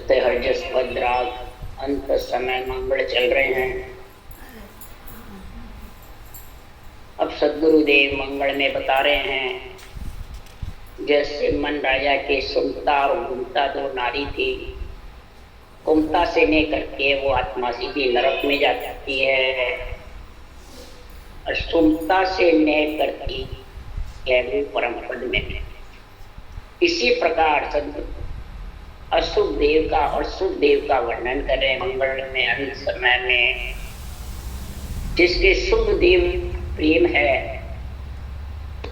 सत्य हरजस भद्राग अंत समय मंगल चल रहे हैं। अब सदगुरुदेव मंगल में बता रहे हैं, जैसे मन राजा के सुनता और घूमता दो नारी थी, कुमता से नहीं करके वो आत्मा सीधी नरक में जाती है और सुमता से नहीं करती है वो परम पद में। इसी प्रकार सदगुरु अशुभ देव का और शुभ देव का वर्णन कर रहे हैं मंगल में अंत समय में। जिसके शुभ देव प्रेम है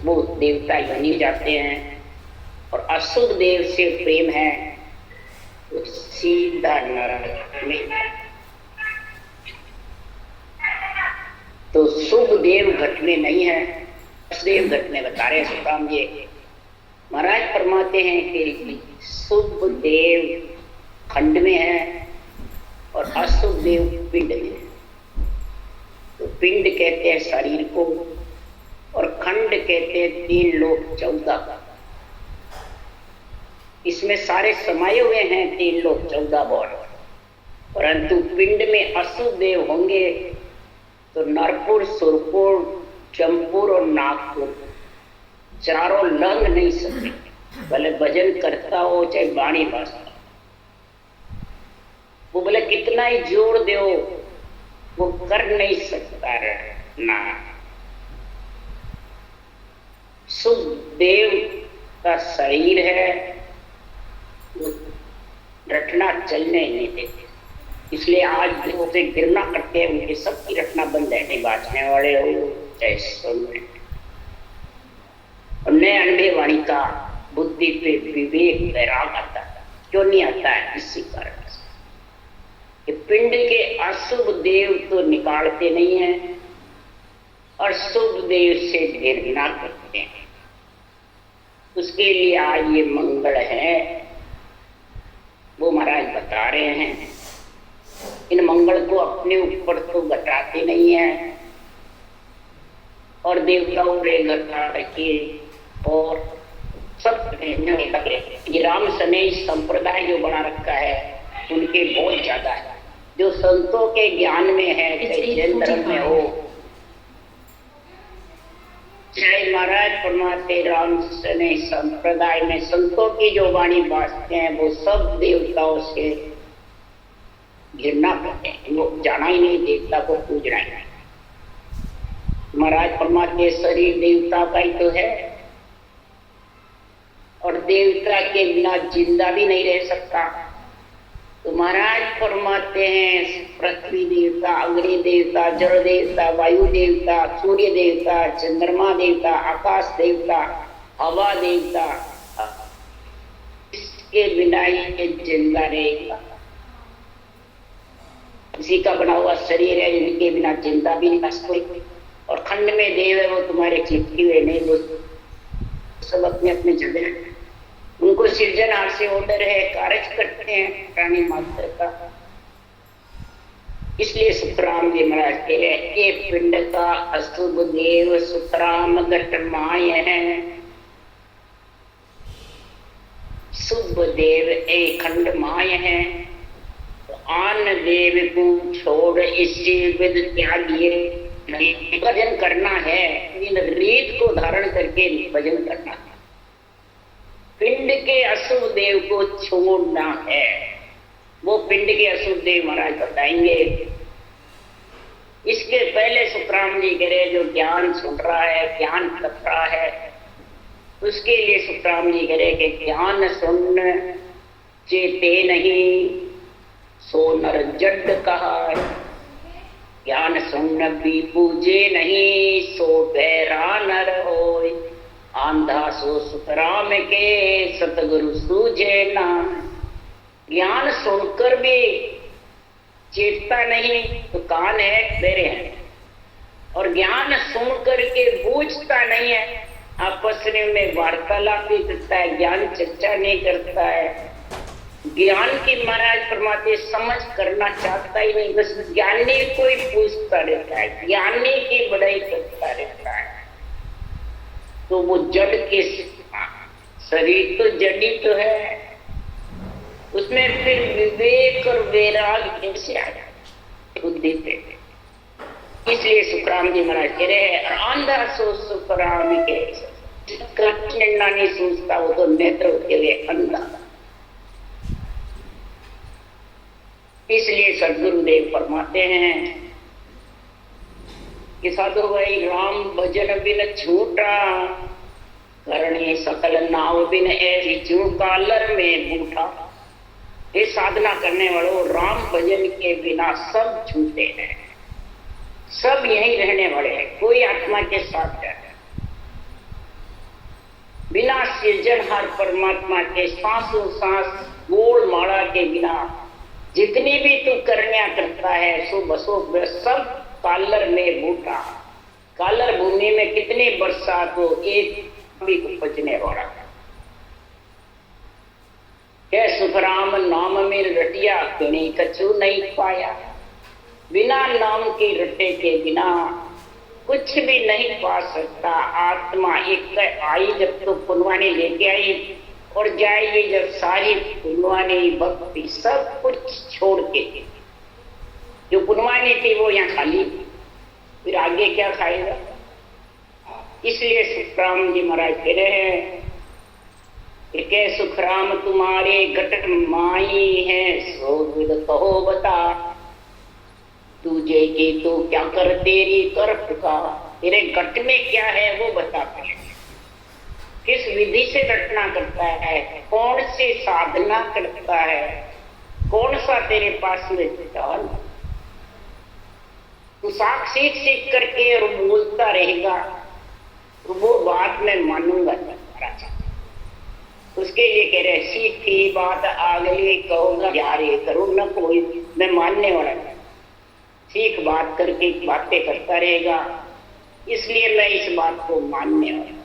वो देवता बनी जाते हैं, और अशुभ देव से प्रेम है वो सीधा नरक में। तो शुभ देव घट में नहीं है, देव घट में बता रहे सुखराम जी महाराज फरमाते हैं कि शुभ देव खंड में है और अशुभ देव पिंड में है। तो पिंड कहते हैं शरीर को और खंड कहते हैं 3 लोक 14। इसमें सारे समाये हुए हैं 3 लोक 14 बॉड। परंतु पिंड में अशुभ देव होंगे तो नरपुर, सुरपुर, जमपुर और नागपुर चारों लंघ नहीं सकते, भले भजन करता हो चाहे बाणी बाजता, वो भले कितना ही जोर दो वो कर नहीं सकता ना। शुभ देव का शरीर है वो रटना चलने नहीं देते, इसलिए आज जो से गिरना करते हैं उनके सबकी रटना बंद है। नहीं बाजने वाले हो चाहे सुनने, और नए अनुभे वाणी का बुद्धि पे विवेक वैराग आता है। क्यों नहीं आता है? इसी कारण से पिंड के अशुभ देव तो निकालते नहीं हैं और शुभ देव से घृणा करते हैं। उसके लिए आज ये मंगल है वो महाराज बता रहे हैं। इन मंगल को अपने ऊपर तो घटाते नहीं है और देवताओं पे घटा रखिए और सब ये राम सने संप्रदाय जो बना रखा है उनके बहुत ज्यादा है। जो संतों के ज्ञान में है, चाहे जैन धर्म में हो चाहे महाराज परमात्मा राम सने संप्रदाय में संतों की जो वाणी बाजते हैं वो सब देवताओं से घृणा करते हैं। वो जाना ही नहीं, देवता को पूजना ही नहीं। महाराज परमात्मा शरीर देवता का ही तो है और देवता के बिना जिंदा भी नहीं रह सकता। तो महाराज फरमाते हैं पृथ्वी देवता, अग्नि देवता, जल देवता, वायु देवता, सूर्य देवता, चंद्रमा देवता, आकाश देवता, हवा देवता, इसके बिना ही जिंदा रहेगा। इसी का बना हुआ शरीर है, इनके बिना जिंदा भी नहीं सकते। और खंड में देव है वो तुम्हारे चिपके हुए नहीं, वो सब अपने अपने जगह, उनको सृजनहार से ऑर्डर है, कार्य करते हैं प्राणी मात्र का। इसलिए सुखराम जी महाराज कह रहे हैं ये पिंड का अशुभ देव सुखराम घट माय है, शुभ देव एक खंड माय है। तो आन देव को छोड़ इसी विद त्यागिए, भजन करना है, इन रीत को धारण करके भजन करना है। पिंड के अशुभ देव को छोड़ना है। वो पिंड के अशुभ देव महाराज बताएंगे। इसके पहले सुखराम जी कह रहे जो ज्ञान सुन रहा है, ज्ञान कर रहा है, उसके लिए सुखराम जी कह रहे कि ज्ञान सुन चेते नहीं सो नर जड कहा, ज्ञान सुन भी पूजे नहीं सो बैरा नर होय, आंधा सो सुखराम के सतगुरु सूझे ना। ज्ञान सुनकर भी चेतता नहीं तो कान है बेरे हैं, और ज्ञान सुन करके बूझता नहीं है, आपस में वार्तालाप भी करता है, ज्ञान चर्चा नहीं करता है। ज्ञान की महाराज परमात्मा समझ करना चाहता ही नहीं, बस ज्ञानी को ही पूछता रहता है, ज्ञानी की बड़ाई करता रहता है। तो वो जड़ के शरीर तो जड़ी तो है, उसमें फिर विवेक और वैराग कैसे आया बुद्धि पे। इसलिए सुखराम जी महाराज कह रहे हैं अंधा सो सुखराम के कृष्ण नहीं सोचता वो तो नेत्र के लिए अंधा। इसलिए सदगुरुदेव फरमाते हैं कि साधु भाई राम भजन बिन छूटा करणे सकल नाव बिन ऐसी जू कालर में बूठा। ये साधना करने वालों राम भजन के बिना सब छूटे हैं, सब यहीं रहने वाले हैं, कोई आत्मा के साथ है। बिना सृजनहार परमात्मा के सांसों सांस गोल माला के बिना जितनी भी तू करनिया करता है सो बसो सब कालर में बूटा। कालर भूमि में कितनी बरसात हो एक भी उपजने वाला। क्या सुखराम नाम में रटिया कहीं कछु नहीं पाया। बिना नाम के रटे के बिना कुछ भी नहीं पा सकता। आत्मा एक आई जब तो पुनवानी लेके आई और जाएगी जब सारी पुनवानी भक्ति सब कुछ छोड़ के। जो पुनवानी थी वो यहाँ खाली, फिर आगे क्या खाएगा। इसलिए सुखराम जी महाराज कह रहे हैं कि सुखराम तुम्हारे घट माई है सो विद कहो बता। तुझे की तो क्या कर तेरी कर का, तेरे घट में क्या है वो बता। किस विधि से रटना करता है, कौन सी साधना करता है, कौन सा तेरे पास में ज्ञान। तू सीख सीख करके और बोलता रहेगा तो वो बात मैं मानूंगा तुम्हारा। उसके लिए कह रहे सीखी बात आगली कहूंगा यारे करूँ न कोई, मैं मानने वाला नहीं। सीख बात करके बातें करता रहेगा, इसलिए मैं इस बात को मानने वाला।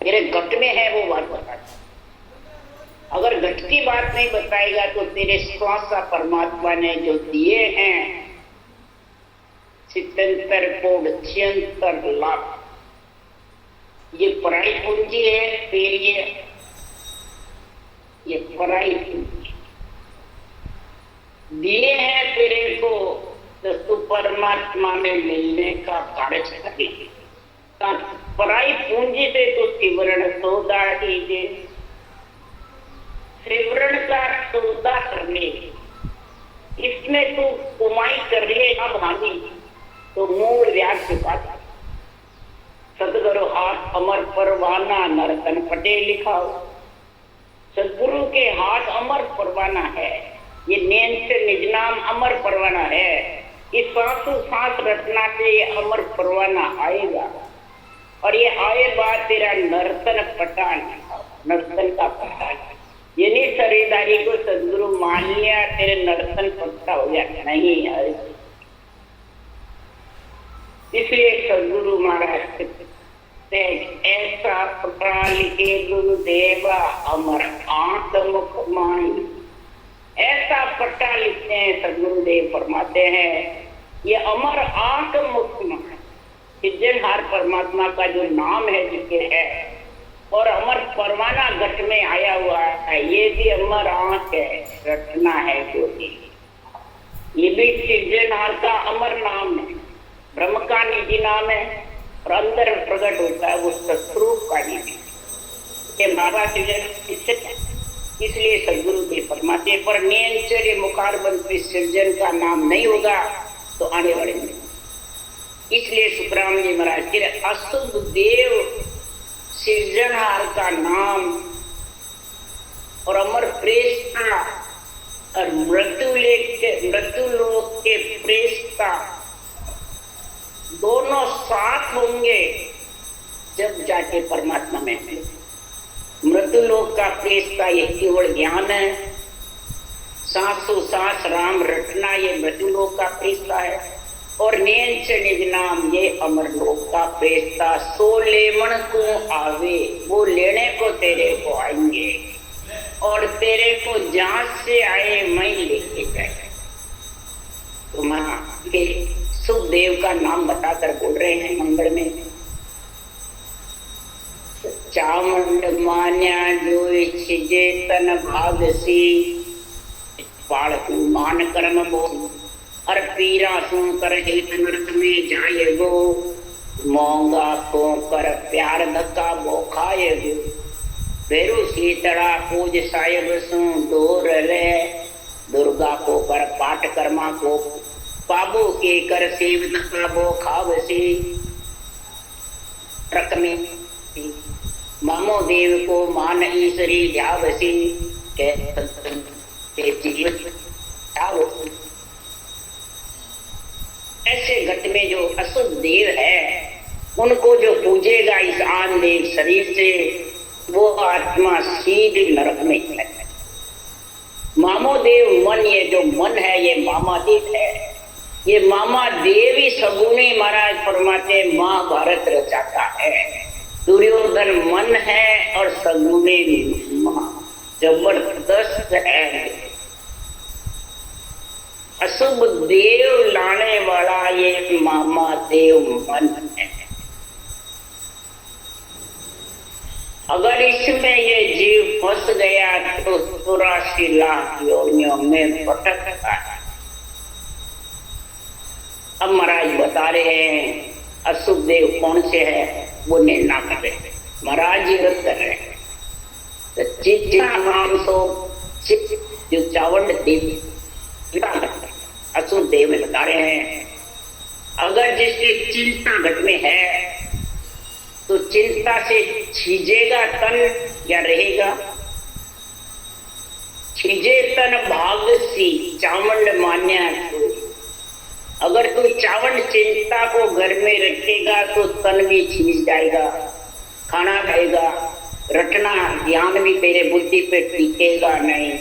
मेरे घट में है वो बात बताता। अगर घट की बात नहीं बताएगा तो तेरे श्वासा परमात्मा ने जो दिए हैं 77 कोड 76 लाख, ये पराई पूंजी है तेरी, ये पराई पूंजी दिए हैं तेरे को तो तू परमात्मा में मिलने का कार्य करेगी। पराई पूंजी से तो त्रिवर्ण सौदा कीजिए। त्रिवर्ण का सौदा करने इसमें तू कमाई कर ले अब हानि तो मूल व्याज चुका। सदगुरु हाथ अमर परवाना नरतन पटे लिखाओ। सदगुरु के हाथ अमर परवाना है, ये नैन से निज नाम अमर परवाना है। इस सांसों सांस रचना से ये अमर परवाना आएगा और ये आए बाद तेरा नर्तन पटान, नर्तन का पटान। ये नहीं शरीरदारी को सदगुरु मान लिया तेरे नर्तन पट्टा हो गया, नहीं है। इसलिए सदगुरु महाराज ऐसा पटा लिखे गुरुदेवा अमर आंख मुख माई। ऐसा पट्टा लिखते हैं सदगुरुदेव फरमाते हैं ये अमर आंख मुख माई। सृजनहार परमात्मा का जो नाम है जिसके है और अमर परवाना घट में आया हुआ है, ये भी अमर आंख है, रचना है जो ये भी सृजनहार का अमर नाम है। ब्रह्म का निजी नाम है और अंदर प्रकट होता है वो सत्स्वरूप का निजी के बाबा सृजन। इसलिए सदगुरु के फरमाते पर नियंचर्य मुखारबंद पे सृजन का नाम नहीं होगा तो आने वाले नहीं। इसलिए सुखराम जी महाराज के अशुभ देव सृजनहार का नाम और अमर प्रेष्ठा और मृत्यु लोक के प्रेष्ठा दोनों साथ होंगे जब जाके परमात्मा में मिले। मृत्यु लोक का प्रेष्ठा ये केवल ज्ञान है, सांसों सांस राम रटना ये मृत्यु लोक का प्रेष्ठा है और नैन से निज नाम ये अमर लोक का प्रेष्ठा। सो लेमन को आवे वो लेने को तेरे को आएंगे और तेरे को जहां से आए मैं लेके जाए। तो मां के सुखदेव का नाम बताकर बोल रहे हैं मंगल में। चामुंड मान्या जो छिजे तन भागसी पालतू मान कर्म बो और पीरा सो कर हित नरक में जाए गो मोंगा को कर प्यार धक्का बो खाए गो बेरू सीतड़ा पूज साहेब सो दूर रे दुर्गा को कर पाठ कर्मा को पाबो के कर सेव धक्का बो खावसी ट्रक में मामो देव को मान ईश्वरी ध्यावसी के जीवन ऐसे घट में जो असुर देव है उनको जो पूजेगा इस आन देव शरीर से वो आत्मा सीधे नरक में है। मामो देव मन, ये जो मन है ये मामा देव है। ये मामा देव ही सगुने महाराज फरमाते महाभारत रचाता है। दुर्योधन मन है और सगुने जबरदस्त है। अशुभ देव लाने वाला ये मामा देव मन है। अगर इसमें ये जीव फंस गया तो 84 लाख योनियों में भटकता है। अब महाराज बता रहे हैं अशुभ देव कौन से है वो निर्णय कर रहे हैं। महाराज जी रद्द कर रहे हैं चित्त नाम सो जो चावल देव अशुभ देव में बता रहे हैं। अगर जिसकी चिंता घट में है तो चिंता से छीजेगा तन या रहेगा। छीजे तन भागसी चावंड मान्या तो अगर तू चावंड चिंता को घर में रखेगा तो तन भी छीज जाएगा। खाना खाएगा, रटना ज्ञान भी तेरे बुद्धि पे टिकेगा नहीं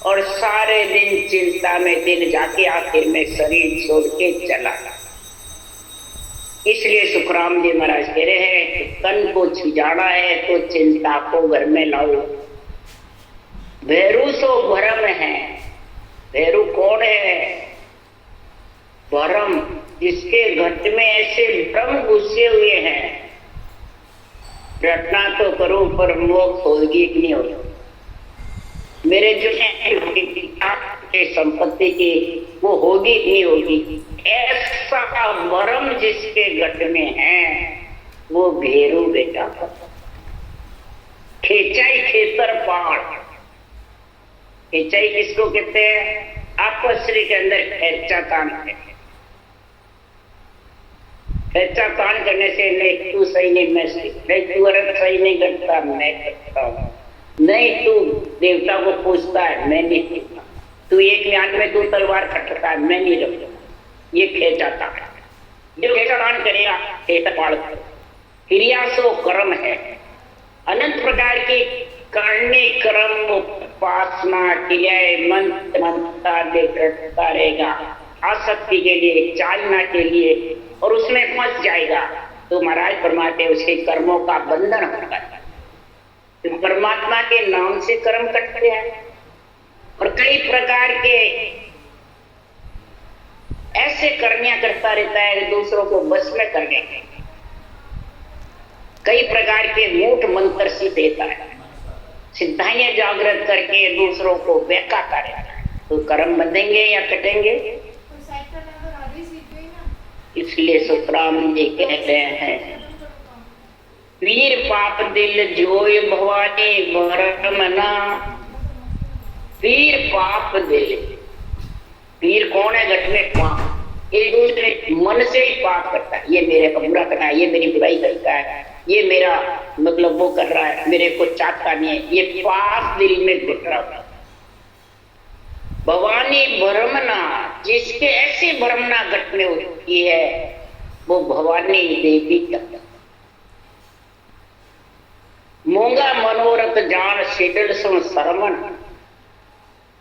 और सारे दिन चिंता में दिन जाके आखिर में शरीर छोड़ के चला। इसलिए सुखराम जी महाराज कह रहे हैं कि तन को छिजाना है तो चिंता को घर में लाओ। भैरू सो भरम है। भैरू कौन है? भरम, जिसके घट में ऐसे भ्रम घुसे हुए हैं। रटना तो करूं पर मोक्ष होगी कि नहीं होगी। मेरे जो है संपत्ति की वो होगी कि नहीं होगी। ऐसा भरम जिसके घट में है वो भेरू बेटा। खेचाई खेतर पाड़। खेचाई किसको कहते हैं? आपश्री के अंदर खेचा तान है। खेचा तान करने से नहीं तू सही नहीं मैं सही, नहीं तू औरत सही नहीं करता मैं करता हूँ, नहीं तू देवता को पूछता है मैं नहीं पूछता, तू एक म्यान में तू तलवार खटता है मैं नहीं रखता। ये खेचाता है। जो खेचादान करेगा खेत पाड़ क्रिया सो कर्म है। अनंत प्रकार की करने कर्म उपासना क्रियाएं मंत्रता करता रहेगा आसक्ति के लिए, चालना के लिए, और उसमें फंस जाएगा तो महाराज फरमाते उसके कर्मों का बंधन होगा। तो परमात्मा के नाम से कर्म करते हैं और कई प्रकार के ऐसे कर्मियां करता रहता है दूसरों को बस में करने के। कई प्रकार के मूठ मंत्र सी देता है, सिद्धाइयां जागृत करके दूसरों को बेकाता रहता है। तो कर्म बंधेंगे या कटेंगे? इसलिए सुखराम जी कहते हैं वीर पाप दिल जोय भवानी भरमना। वीर पाप दिल, वीर कौन है? घट में पाप। एक दूसरे मन से ही पाप करता है। ये मेरे को बुरा करना है, ये मेरी बुराई करता है, ये मेरा मतलब वो कर रहा है, मेरे को चाहता नहीं है। ये पाप दिल में घुट रहा है। भवानी भरमना, जिसके ऐसी भरमना घट में होती है वो भवानी देवी का। मूंगा मनोरथ जान शीतल सो सरमन।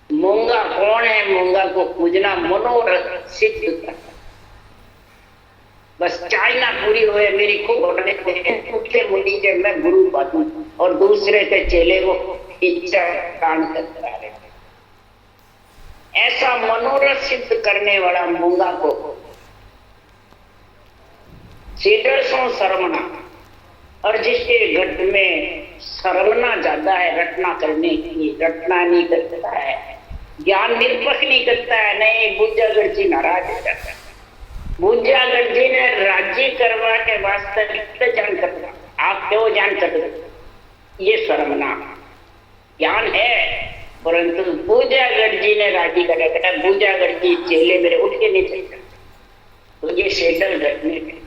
मूंगा कौन है? मूंगा को पूजना मनोरथ सिद्ध करना। बस चाहना पूरी हुए मेरी खूब होने मुनि जब मैं गुरु बनूं और दूसरे के चेले को इच्छा दान करता रहे। ऐसा मनोरथ सिद्ध करने वाला मूंगा को शीतल सो सरमना, और जिसके घट में सरलना ज्यादा है, रटना करने की रटना नहीं करता है, ज्ञान निरपक्ष नहीं करता है। नहीं, बुद्धागढ़ जी नाराज हो जाता है। बुद्धागढ़ जी ने राज्य करवा के वास्तविकता जान कर, आप क्यों जान कर, ये शर्मनाक ज्ञान है। परंतु बुद्धागढ़ जी ने राज्य करा, बुद्धागढ़ जी चेले मेरे उठ के नहीं चलते। तो ये शेडल घटने में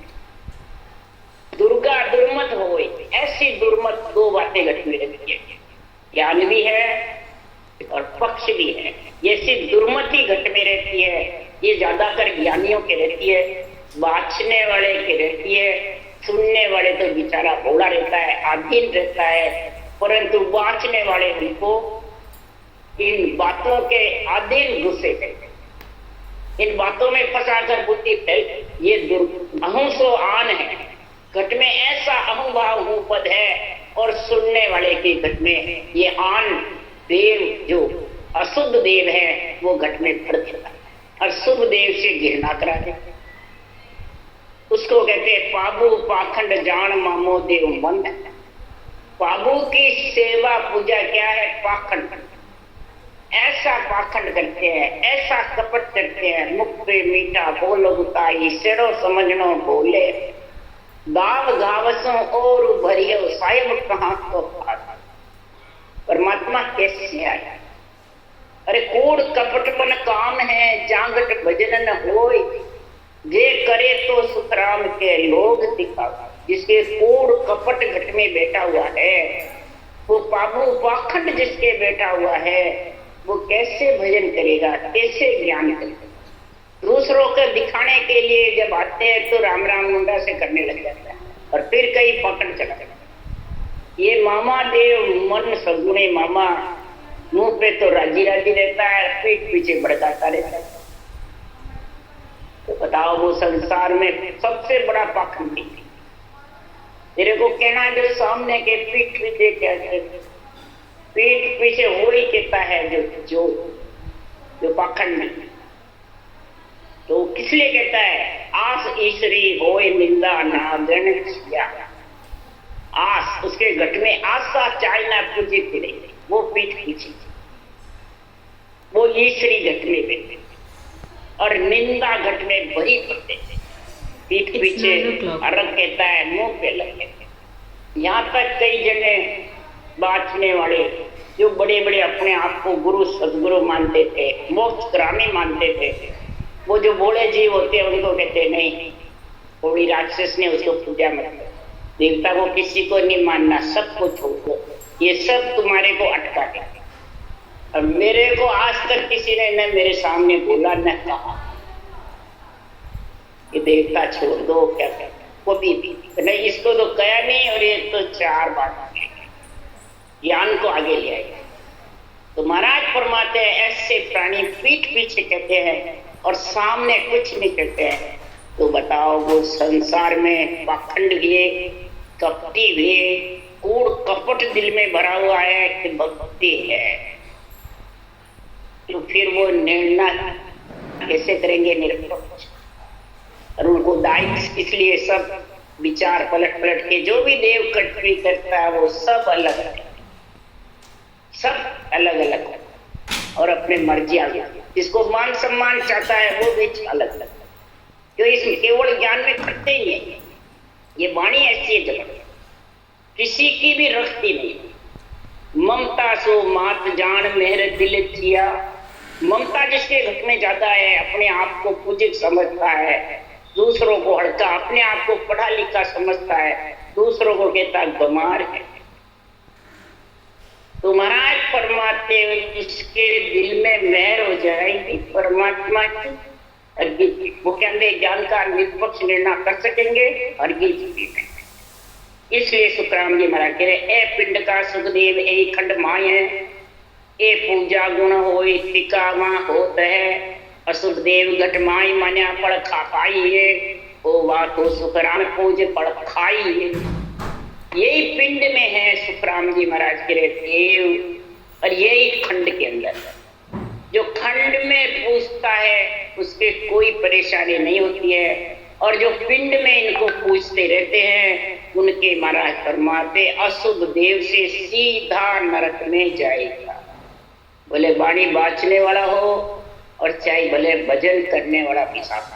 दुर्गा दुर्मत हो गई। ऐसी दुर्मत दो बातें घटने रहती है, ज्ञान भी है और पक्ष भी है। ये सिर्फ दुर्मति घट में रहती है, ये ज्यादातर ज्ञानियों के रहती है, बाँचने वाले के रहती है। सुनने वाले तो बेचारा भोला रहता है, आधीन रहता है, परंतु बाँचने वाले उनको इन बातों के अधीन घुसे रहते, इन बातों में फंसाकर बुद्धि फैल। ये अहंसो आन है, घट में ऐसा अहंभाव पद है, और सुनने वाले के घट में ये आन देव जो अशुद्ध देव है वो घट में भर देता है और शुभ देव से घृणा करा देता है। उसको कहते हैं पाबू पाखंड जान मामो देव मन। पाबू की सेवा पूजा क्या है? पाखंड। ऐसा पाखंड करते हैं, ऐसा कपट करते हैं, मुख पे मीठा बोल गुताई, सेरो समझनो बोले, गाव गावसों और भरियो सायब कहाँ तो परमात्मा कैसे आया? अरे कूड़ कपटपन काम है, जांगट भजन न होय, जे करे तो सुखराम के लोग दिखावा। जिसके कूड़ कपट घट में बैठा हुआ है, वो पाबू पाखंड जिसके बैठा हुआ है, वो कैसे भजन करेगा, कैसे ज्ञान करेगा? दूसरों को दिखाने के लिए जब आते हैं तो राम राम मुंडा से करने लग जाता है और फिर कहीं पकड़ चला जाता है। ये मामा देव मन सगुणे मामा, मुंह पे तो राजी राजी रहता है, पीठ पीछे भड़काता रहता है। तो बताओ वो संसार में सबसे बड़ा पाखंडी तेरे को कहना जो सामने के पीठ पीछे कहते, पीठ पीछे हो ही कहता है जो जो पाखंड। तो किस लिए कहता है? आस ईश्वरी होए निंदा नागण किया। आस, उसके घट में आशा चालना पूजी फिरे, वो पीठ पीछे, वो ईश्वरी घट में बैठे और निंदा घट में भरी पड़ते, पीठ पीछे अलग कहता है, मुंह पे अलग कहते। यहाँ तक कई जगह बाँचने वाले जो बड़े बड़े अपने आप को गुरु सदगुरु मानते थे, मोक्षग्रामी मानते थे, वो जो बोले जीव होते हैं उनको कहते नहीं, थोड़ी राक्षस ने उसको पूजा मत कर, देवता को किसी को नहीं मानना, सबको छोड़ दो, ये सब तुम्हारे को अटका दे। और मेरे को आज तक किसी ने न मेरे सामने बोला न कहा कि देवता छोड़ दो, क्या कहते वो भी नहीं, इसको तो कहा नहीं और ये तो 4 बार ज्ञान को आगे ले आएगा। तो महाराज फरमाते हैं ऐसे प्राणी पीठ पीछे कहते हैं और सामने कुछ नहीं कहते हैं। तो बताओ वो संसार में पाखंड भी, कपटी भी, कूड़ कपट दिल में भरा हुआ है कि भक्ति है, तो फिर वो निर्णय कैसे करेंगे निरपेक्ष? और उनको दायित्व इसलिए सब विचार पलट पलट के जो भी देव कटवी करता है वो सब अलग है, सब अलग अलग है और अपने मर्जी आ गया। जिसको मान सम्मान चाहता है वो भी अलग अलग, जो इसमें केवल ज्ञान में करते ही नहीं। ये वाणी ऐसी है जगत किसी की भी रखती नहीं। ममता सो मात जान मेरे दिल किया, ममता जिसके घट में ज्यादा है, अपने आप को पूजित समझता है, दूसरों को हड़का, अपने आप को पढ़ा लिखा समझता है, दूसरों को कहता गमार है। तो महाराज परमात्मा इसके दिल में मेहर हो जाएगी परमात्मा की, वो कहते ज्ञान का निष्पक्ष निर्णय कर सकेंगे और इसलिए सुखराम जी महाराज कह रहे ए पिंड का सुखदेव ए खंड माय है, ए पूजा गुण होई टिकावा होत है, असुखदेव घट माई मान्या पड़ खा पाई है, ओ बात तो सुखराम पूज पड़ खाई है। यही पिंड में है सुखराम जी महाराज के देव और यही खंड के अंदर जो खंड में पूछता है उसके कोई परेशानी नहीं होती है, और जो पिंड में इनको पूछते रहते हैं उनके महाराज फरमाते अशुभ देव से सीधा नरक में जाएगा। भले वाणी बाचने वाला हो और चाहे भले भजन करने वाला भी साथ,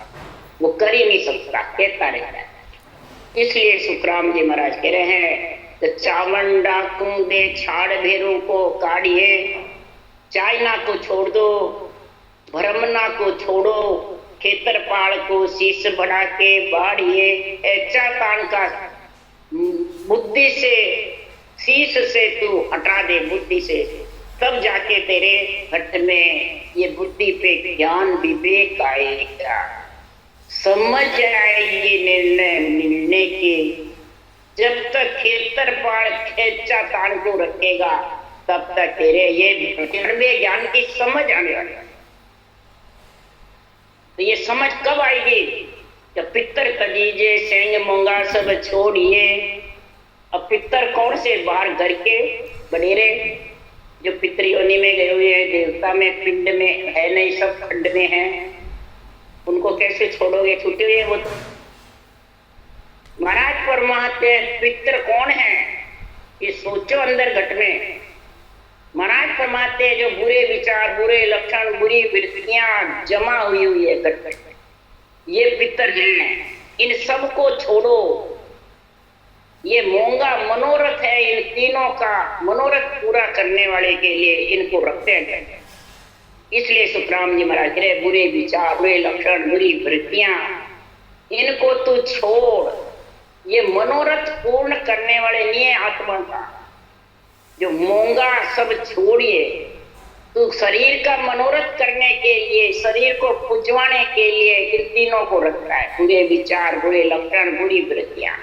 वो कर ही नहीं सकता, कहता रहता है। इसलिए सुखराम जी महाराज कह रहे हैं तो चावन डाकू दे छाड़ भेरू को काढ़िए, चाइना को छोड़ दो, भ्रमना को छोड़ो, खेतरपाल को शीश बढ़ा के बाढ़िए। ऐसा तान का बुद्धि से, शीश से तू हटा दे बुद्धि से, तब जाके तेरे घट में ये बुद्धि पे ज्ञान विवेक आएगा, समझ आए ये निर्णय मिलने के। जब तक खेतरपाल खेचा तान को रखेगा तब तक तेरे ये ज्ञान की समझ आने वाली। तो ये समझ कब आएगी? जब पितर कदीजे सेंग मोंगा सब छोड़िए। अब पितर कौन से? बाहर घर के बडेरे जो पितृयोनि में गए हुए हैं, देवता में, पिंड में है नहीं, सब खंड में है, उनको कैसे छोड़ोगे? छूटे हुए वो तो। महाराज परमात्मा पितर कौन है ये सोचो अंदर घट में। महाराज परमात्मा जो बुरे विचार, बुरे लक्षण, बुरी वृत्तियां जमा हुई है घट में, ये पितर हैं। इन सबको छोड़ो। ये मोंगा मनोरथ है, इन तीनों का मनोरथ पूरा करने वाले के लिए इनको रखते हैं। इसलिए सुखराम जी महाराज कह रहे बुरे विचार, बुरे लक्षण, बुरी वृत्तियां, इनको तू छोड़। ये मनोरथ पूर्ण करने वाले नहीं है आत्मा का। जो मोंगा सब छोड़िए, तू शरीर का मनोरथ करने के लिए, शरीर को पुजवाने के लिए इन तीनों को रखता है। बुरे विचार, बुरे लक्षण, बुरी वृत्तियां,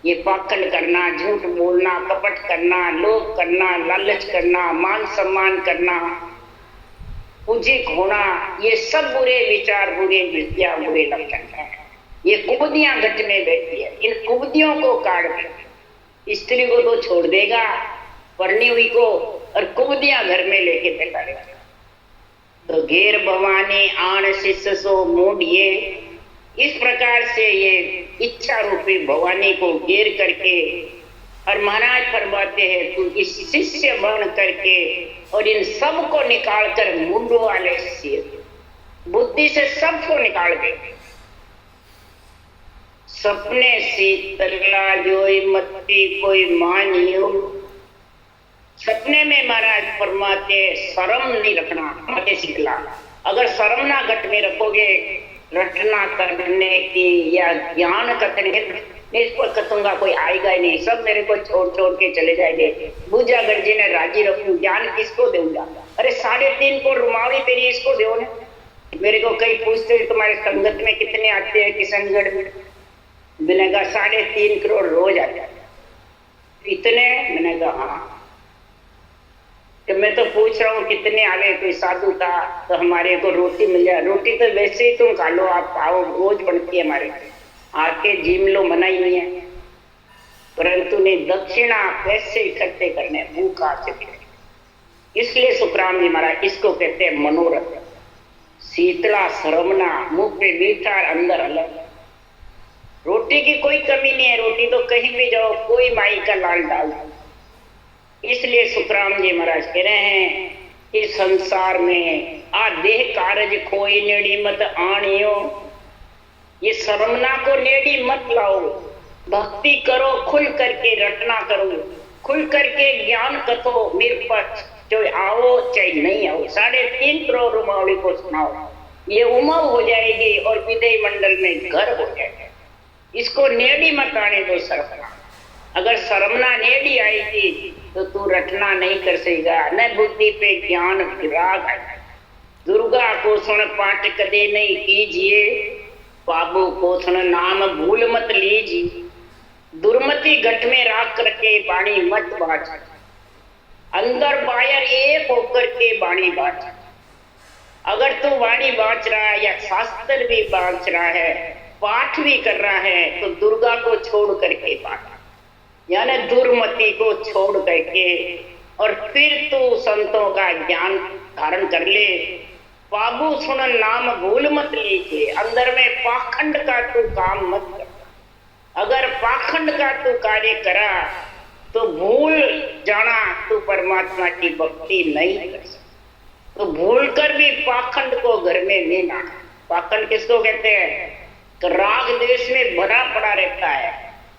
ये पाखंड करना, झूठ बोलना, कपट करना, लोभ करना, लालच करना, मान सम्मान करना, पूजिक होना, ये सब बुरे विचार, बुरे वृत्तियां, बुरे लक्षण है। ये कुबुद्धियां घट में बैठी है। इन कुबुद्धियों को काट दे। स्त्री को तो छोड़ देगा, पढ़नी हुई को, और कुबुद्धियां घर में लेके बैठा रहेगा। तो घेर भवानी आण शिष्य सो मूढ़िए। इस प्रकार से ये इच्छा रूपी भवानी को घेर करके, और महाराज फरमाते हैं तू इस शिष्य बन करके और इन सब को निकाल कर मुंडो वाले से बुद्धि से सबको निकाल दे। सपने शीतला जोई मत्ती कोई मानियो। सपने में महाराज फरमाते शर्म नहीं रखना, मते शीतला। अगर शर्म ना घट में रखोगे, रटना करने की या ज्ञान करने इस पर करूंगा, कोई आएगा ही नहीं, सब मेरे को छोड़ छोड़ के चले जाएंगे। पूजा गर्जी ने राजी रखूं, ज्ञान किसको दूंगा? अरे 3.5 करोड़ रुमावली तेरी इसको दो ना। मेरे को कई पूछते तुम्हारे संगत में कितने आते हैं किशनगढ़ में? मैंने कहा 3.5 करोड़ रोज आ जाते। इतने? मैंने कहा हाँ। तो मैं तो पूछ रहा हूँ कितने आ गए? कोई साधु था तो हमारे को रोटी मिल जाए। रोटी तो वैसे ही तुम खा लो, आप आओ, रोज बनती है हमारे, आके जिम लो, मना ही नहीं है, परंतु नहीं दक्षिणा पैसे इकट्ठे करने भूखा से। इसलिए सुखराम जी महाराज इसको कहते हैं मनोरथ। शीतला शर्मना, मुंह पे मीठा, अंदर अलग। रोटी की कोई कमी नहीं है, रोटी तो कहीं भी जाओ कोई माई का लाल डाल। इसलिए सुखराम जी महाराज कह रहे हैं इस संसार में आ देह कारज खोई नेड़ी मत आनियो। ये शर्मना को नेड़ी मत लाओ, भक्ति करो, खुल करके रटना करो, खुल करके ज्ञान कथो निरपक्ष, चाहे आओ चाहे नहीं आओ। 3.5 करोड़ रुमावली को सुनाओ, ये उमंग हो जाएगी और विधेय मंडल में घर हो जाएगा। इसको नेड़ी मत आने दो शर्मना। अगर शर्मना नेड़ी आएगी तो तू रटना नहीं कर सकेगा, न बुद्धि पे ज्ञान विराग आएगा। दुर्गा को सुन पाठ कदे नहीं कीजिए, बाबू को सुन नाम भूल मत लीजिए। दुर्मति घट में राख करके बाणी मत बाँच, अंदर बाहर एक होकर के बाणी बाँच। अगर तू वाणी बाँच रहा है या शास्त्र भी बाँच रहा है, पाठ भी कर रहा है, तो दुर्गा को छोड़ करके बाँच, यानी दुर्मति को छोड़ करके, और फिर तू संतों का ज्ञान धारण कर ले। बाबू सुन नाम भूल मत लीजिए। अंदर में पाखंड का तू काम मत कर। अगर पाखंड का तू कार्य करा तो भूल जाना तू परमात्मा की भक्ति नहीं कर सकता। तो भूलकर भी पाखंड को घर में नहीं लाना। पाखंड किसको कहते हैं? तो राग देश में भरा पड़ा रहता है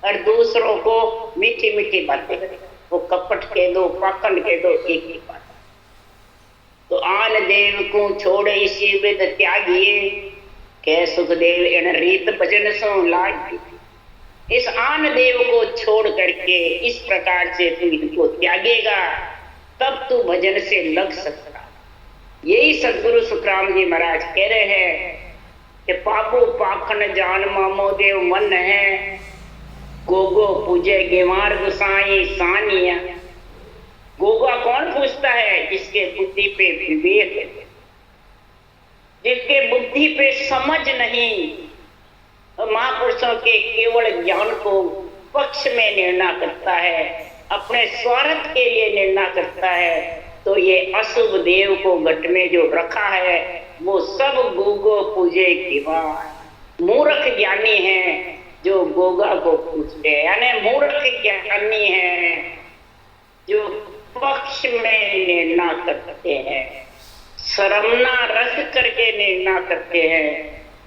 और दूसरों को मीठी मीठी बातें करे, वो कपट कह दो, पाखंड कह दो, एक ही बात। तो आन देव को छोड़ इसी विद त्यागिए, कह सुखदेव इन रीत भजन सो लागी। इस आन देव को छोड़ करके इस प्रकार से तू इनको त्यागेगा, तब तू भजन से लग सकता। यही सदगुरु सुखराम जी महाराज कह रहे हैं कि पापो पाखन जान मामो देव मन है, गोगो पूजे गेवार गुसाई सानिया। गोगा कौन पूछता है? जिसके बुद्धि पे विवेक है, जिसके बुद्धि पे समझ नहीं, महापुरुषों के केवल ज्ञान को पक्ष में निर्णय करता है, अपने स्वार्थ के लिए निर्णय करता है, तो ये अशुभ देव को घट में जो रखा है वो सब गोगो पूजे गेवार। मूर्ख ज्ञानी है जो गोगा को पूछते हैं, यानी मूर्ख ज्ञानी है जो पक्ष में निर्णय करते हैं, शर्मना रख करके निर्णय करते हैं,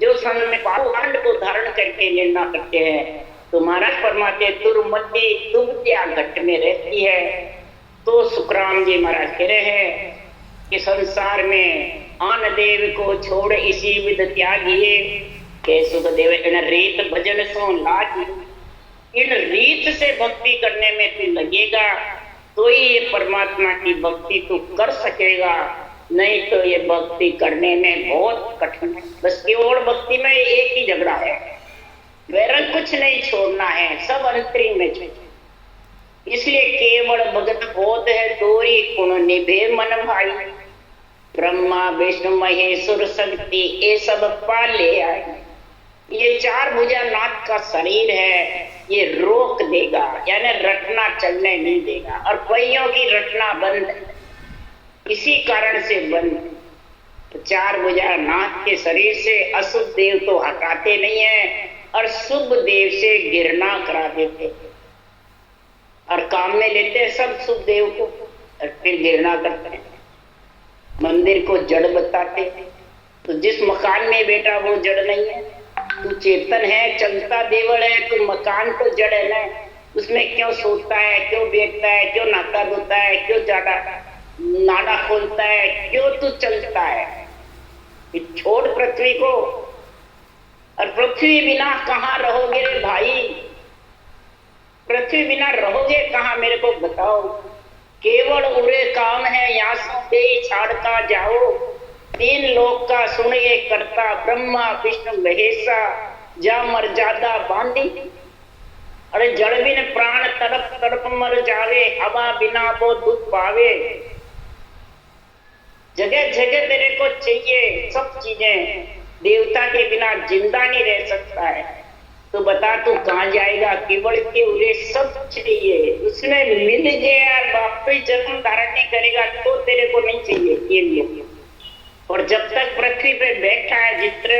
जो समय पाखंड को धारण करके निर्णय करते हैं। तो महाराज फरमाते दुर्मति दुबत्या घट में रहती है। तो सुखराम जी महाराज कह रहे हैं कि संसार में आन देव को छोड़ इसी विद त्यागिए, के सुखदेव इन रीत भजन सो लागी। इन रीत से भक्ति करने में तू लगेगा तो ही ये परमात्मा की भक्ति तू कर सकेगा, नहीं तो ये भक्ति करने में बहुत कठिन है। बस केवल भक्ति में एक ही झगड़ा है, वैरंग कुछ नहीं छोड़ना है, सब अंतरिम में चाहिए। इसलिए केवल भगत बोध है दोरी गुण निभे मन भाई, ब्रह्मा विष्णु महेश्वर शक्ति ये सब पाले आए। ये चार भुजा नाथ का शरीर है, ये रोक देगा, यानी रटना चलने नहीं देगा, और पहियों की रटना बंद है, इसी कारण से बंद। तो चार भुजा नाथ के शरीर से अशुभ देव तो हटाते नहीं है और शुभ देव से गिरना करा देते और काम में लेते हैं सब शुभ देव को और फिर गिरना करते हैं। मंदिर को जड़ बताते हैं, तो जिस मकान में बेटा वो जड़ नहीं है, तू चेतन है, चलता देवल है, तू मकान तो जड़ है ना, उसमें क्यों सोता है, क्यों बैठता है, क्यों नाता धोता है, क्यों ज्यादा नाड़ा खोलता है, क्यों तू चलता है? छोड़ पृथ्वी को, और पृथ्वी बिना कहाँ रहोगे रे भाई? पृथ्वी बिना रहोगे कहाँ मेरे को बताओ? केवल उरे काम है यहाँ से छाड़ता जाओ, तीन लोक का सुनिए करता, ब्रह्मा विष्णु महेशा जा मर्यादा बांधी। अरे जड़ बिन प्राण तड़प तड़प मर जावे, हवा बिना वो दुख पावे। जगह जगह तेरे को चाहिए सब चीजें, देवता के बिना जिंदा नहीं रह सकता है। तो बता तू कहाँ जाएगा? केवल के उरे सब चाहिए, उसमें मिल गया वापस जन्म धारण नहीं करेगा तो तेरे को नहीं चाहिए ये लिए। और जब तक पृथ्वी पे बैठा है जित्र,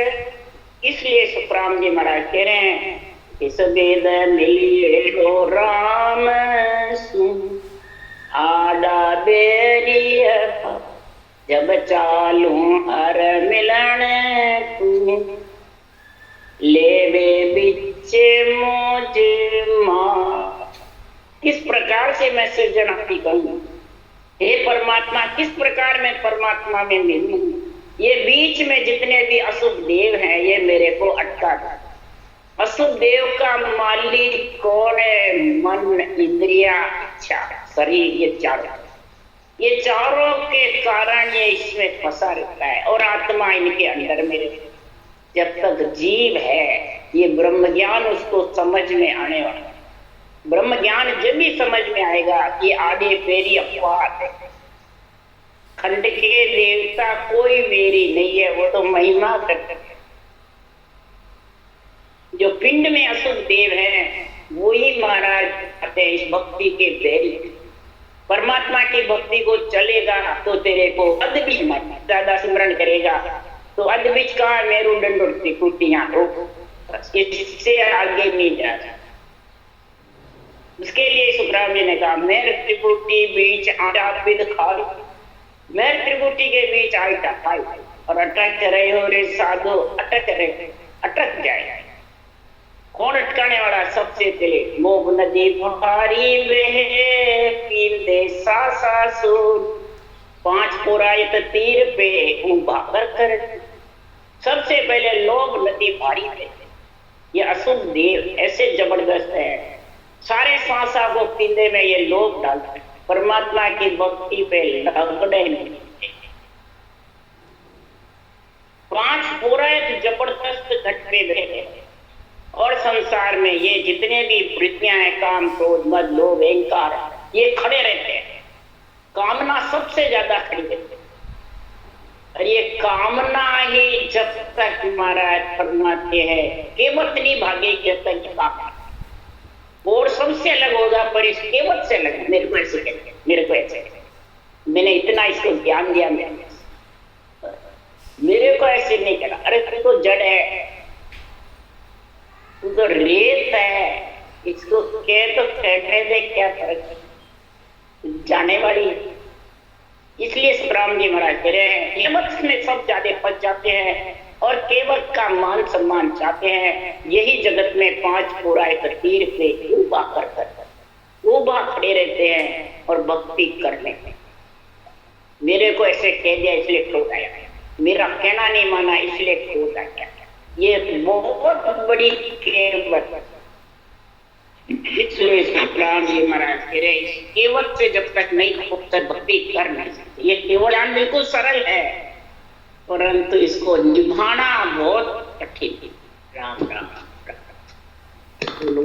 इसलिए सुखराम जी महाराज कह रहे हैं इस वेद मिलिए हो राम सुन आडा बेरिया, जब चालू हर मिलन तू लेवे बिच्चे मोजे माँ। किस प्रकार से मैं सृजनात्मक करूं हे परमात्मा, किस प्रकार मैं परमात्मा में मिलूं? ये बीच में जितने भी अशुभ देव हैं ये मेरे को अटका था। अशुभ देव का मालिक कौन है? मन, इंद्रिया, इच्छा, शरीर, ये चारों के कारण ये इसमें फंसा रहता है और आत्मा इनके अंदर में रहती है। जब तक जीव है ये ब्रह्म ज्ञान उसको समझ में आने वाला है। ब्रह्म ज्ञान जब भी समझ में आएगा कि आगे फेरी अपवाद है, खंड के देवता कोई मेरी नहीं है, वो तो महिमा करते हैं। जो पिंड में अशुभ देव हैं वो ही महाराज कहते हैं इस भक्ति के बैरी। परमात्मा की भक्ति को चलेगा तो तेरे को अदबीज मत ज्यादा सिमरन करेगा तो अदबीज का मेरू डंडोर त्रिकुटियां हो, इससे आगे नहीं जा रहा। उसके लिए सुखराम जी ने कहा मेरे त्रिकुटी बीच आटा विद खारू, मैं त्रिकुटी के बीच आई टकाई और अटक रहे हो रे साधु, अटक रहे, अटक जाए। कौन अटकाने वाला? सबसे पहले मोग नदी पहाड़ी बहे पील दे सासूर, 5 पुरायत तीर पे उभा कर। सबसे पहले लोग नदी भारी थे, ये असुर देव ऐसे जबरदस्त है, सारे सांसा को पींदे में ये लोग डालते, परमात्मा की भक्ति पे लगने नहीं। 5 पुरायत जबरदस्त घटने रहे और संसार में ये जितने भी वृत्तियां हैं, काम क्रोध मद लोभ अहंकार, ये खड़े रहते हैं। कामना सबसे ज्यादा खड़ी रहती है और ये कामना ही जब तक महाराज फरमाते हैं केवट नहीं भागेगी जब तक ये कामना, और सबसे अलग होगा पर इस केवट से अलग। मेरे को ऐसे कहते, मेरे को ऐसे, मैंने इतना इसको ज्ञान दिया, मेरे को ऐसे नहीं करा। अरे तू तो जड़ है, तू तो रेत है, इसको कह तो कहने दे, क्या फर्क जाने वाली। इसलिए ब्राह्मण जी महाराज कह रहे हैं केवट में सब ज्यादा फंस जाते हैं और केवट का मान सम्मान चाहते हैं। यही जगत में 5 पुरायत तीर पे उबा कर उबा खड़े रहते हैं और भक्ति करने में। मेरे को ऐसे कह दिया इसलिए क्रोध आया, मेरा कहना नहीं माना इसलिए क्रोध आया। ये बहुत बड़ी केवट, इसलिए ब्राह्मण जी महाराज कह रहे इस केवट से जब तक नहीं भक्ति कर नहीं सकते। ये केवल ज्ञान बिल्कुल सरल है परंतु इसको निभाना बहुत कठिन है। राम राम, राम।